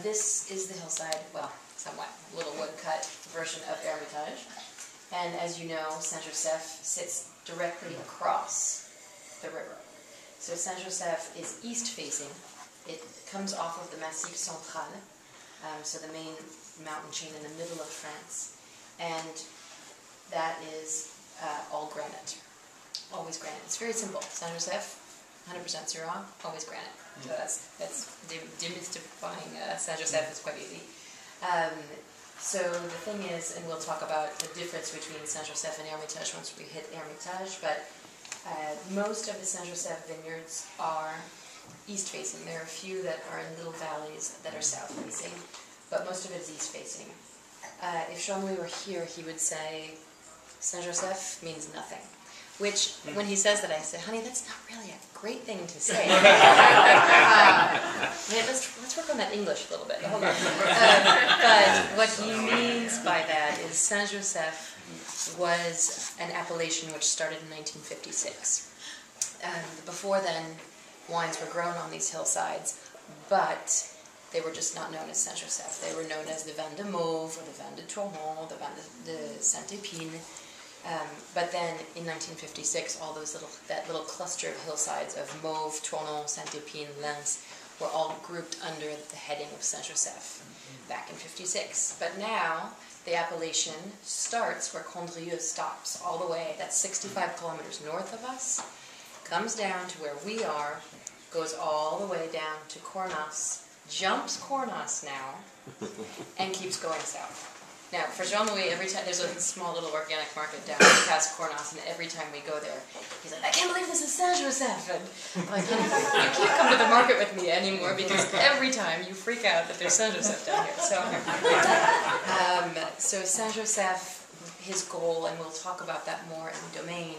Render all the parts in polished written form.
This is the hillside, well, somewhat, little woodcut version of Hermitage. And as you know, Saint-Joseph sits directly across the river. So Saint-Joseph is east-facing. It comes off of the Massif Central, so the main mountain chain in the middle of France. And that is all granite, always granite. It's very simple. Saint-Joseph, 100% Syrah, always granite. So that's demystifying Saint-Joseph is quite easy. So the thing is, and we'll talk about the difference between Saint-Joseph and Hermitage once we hit Hermitage, but most of the Saint-Joseph vineyards are east-facing. There are a few that are in little valleys that are south-facing, but most of it is east-facing. If Jean-Louis were here, he would say Saint-Joseph means nothing. Which, when he says that, I say, honey, that's not really a great thing to say. Let's work on that English a little bit. Hold on. But what he means by that is Saint-Joseph was an appellation which started in 1956. Before then, wines were grown on these hillsides, but they were just not known as Saint-Joseph. They were known as the Vin de Mauve, or the Vin de Tournon, the Vin de Saint-Épine. But then in 1956, all those that little cluster of hillsides of Mauve, Tournon, Saint-Épine, Lens were all grouped under the heading of Saint-Joseph back in 56. But now the appellation starts where Condrieu stops, all the way, that's 65 kilometers north of us, comes down to where we are, goes all the way down to Cornas, jumps Cornas now, and keeps going south. Now, for Jean-Louis, every time, there's a small little organic market down past Cornas, and every time we go there, he's like, I can't believe this is Saint-Joseph! And I'm like, you can't come to the market with me anymore, because every time you freak out that there's Saint-Joseph down here. So Saint-Joseph, his goal, and we'll talk about that more in the domain,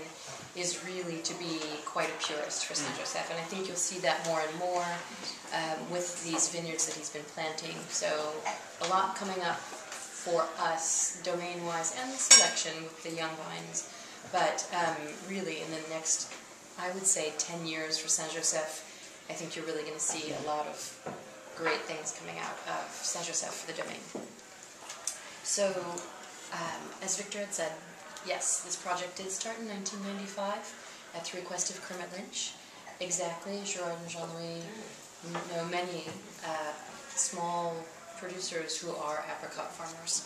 is really to be quite a purist for Saint-Joseph, and I think you'll see that more and more with these vineyards that he's been planting. So a lot coming up for us, domain-wise, and the selection with the young vines. But really, in the next, I would say, 10 years for Saint-Joseph, I think you're really going to see a lot of great things coming out of Saint-Joseph for the domain. So, as Victor had said, yes, this project did start in 1995 at the request of Kermit Lynch. Exactly, Gerard and Jean-Louis know many small producers who are apricot farmers.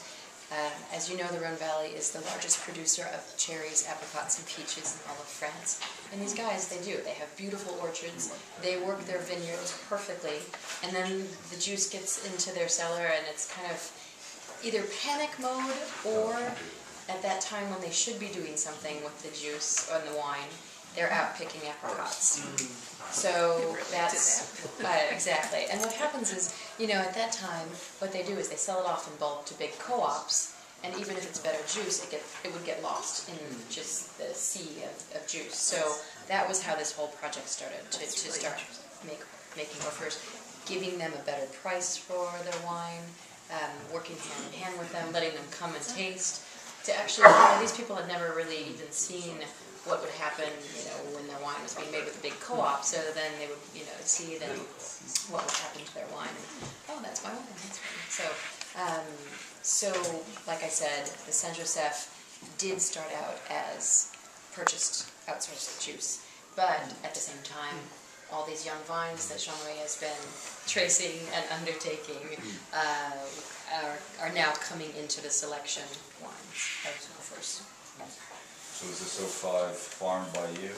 As you know, the Rhone Valley is the largest producer of cherries, apricots, and peaches in all of France. And these guys, they do. They have beautiful orchards. They work their vineyards perfectly. And then the juice gets into their cellar, and it's kind of either panic mode, or at that time when they should be doing something with the juice and the wine, they're out picking apricots. So that's, exactly. And what happens is, you know, at that time, what they do is they sell it off in bulk to big co-ops, and even if it's better juice, it would get lost in just the sea of juice. So that was how this whole project started, to start making offers, giving them a better price for their wine, working hand in hand with them, letting them come and taste, to actually, you know, these people had never really even seen what would happen, you know, when their wine was being made with a big co-op. So then they would, you know, see then what would happen to their wine. And, oh, that's my wine. That's fine. So, like I said, the Saint-Joseph did start out as purchased, outsourced juice, but at the same time, all these young vines that Jean-Louis has been tracing and undertaking are now coming into the selection wines of first. So is this 05 farmed by you?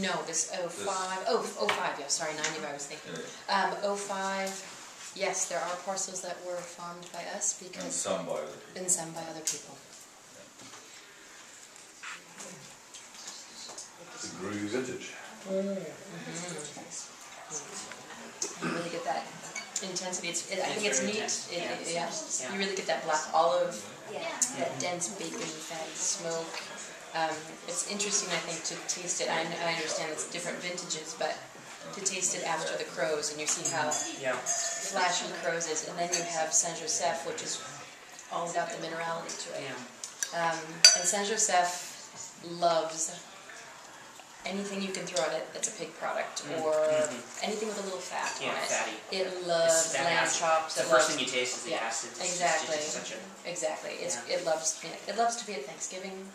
No, this 05, yeah, sorry, 90 I was thinking. 05, yes, there are parcels that were farmed by us, because... And some by other people. And some by other people. The Grue vintage. You really get that intensity. I think it's neat. Yeah, you really get that black olive, that dense bacon, fatty smoke. It's interesting, I think, to taste it. I understand it's different vintages, but to taste it after the Crows, and you see how flashy Crows is, and then you have Saint-Joseph, which is all about the minerality to it. And Saint-Joseph loves anything you can throw at it that's a pig product, or anything with a little fat on it. Fatty. It loves lamb chops. The first thing you taste is the acid. Exactly. Exactly. It loves to be at Thanksgiving.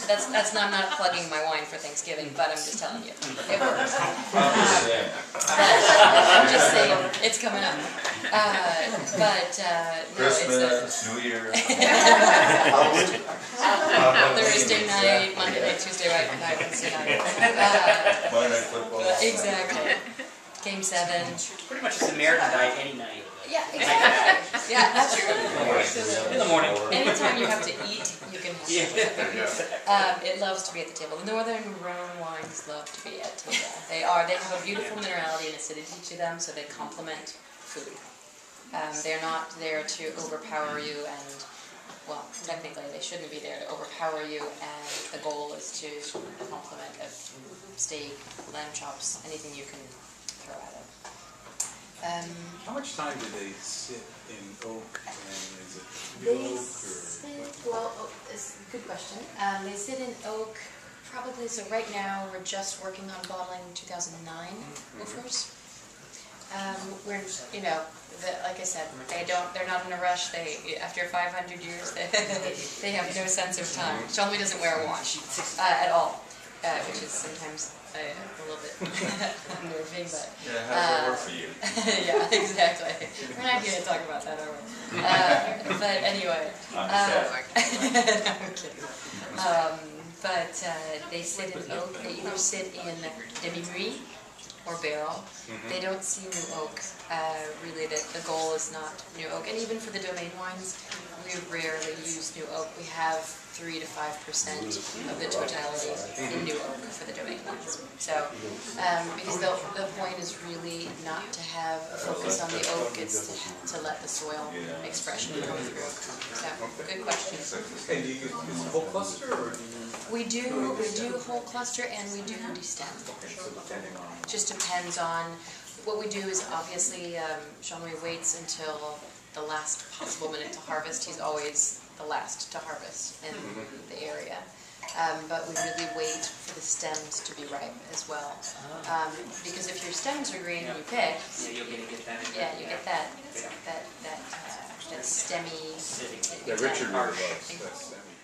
That's not, I'm not plugging my wine for Thanksgiving, but I'm just telling you, it works. I'm just saying, it's coming up. No, Christmas, New Year. Thursday night, Monday night, Tuesday night, Wednesday night. Monday Night Football. Exactly. Game 7. Pretty much it's American diet any night. Yeah, exactly. Yeah, that's true. In the morning. Anytime you have to eat, you can have it loves to be at the table. The Northern Rhone wines love to be at table. They have a beautiful minerality and acidity to them, so they complement food. They're not there to overpower you, and, well, technically they shouldn't be there to overpower you, and the goal is to complement a steak, lamb chops, anything you can throw at it. How much time do they sit in oak, and is it They oak sit, well, it's a good question. They sit in oak, probably, so right now we're just working on bottling 2009 woofers. We're, like I said, they're not in a rush. After 500 years, they have no sense of time. Jean-Louis doesn't wear a watch at all, which is sometimes a little bit unnerving, but... Yeah, how does that work for you? Yeah, exactly. We're not here to talk about that, are we? But anyway... I'm kidding. But they sit in oak. They either sit in demi-muid or barrel. They don't see new oak. Really, the goal is not new oak. And even for the domain wines, we rarely use new oak. We have 3 to 5% of the totality in new oak for the domain wines. So, because the point is really not to have a focus on the oak, it's to let the soil expression go through. So, good question. And do you use whole cluster, or do you... We do whole cluster, and we do destem. Just depends on, what we do is obviously, Jean-Louis waits until the last possible minute to harvest. He's always the last to harvest in the area. But we really wait for the stems to be ripe as well. Because if your stems are green and you pick, you'll get that. Yeah, you get that stemmy. Yeah, Richard really loves that stemmy.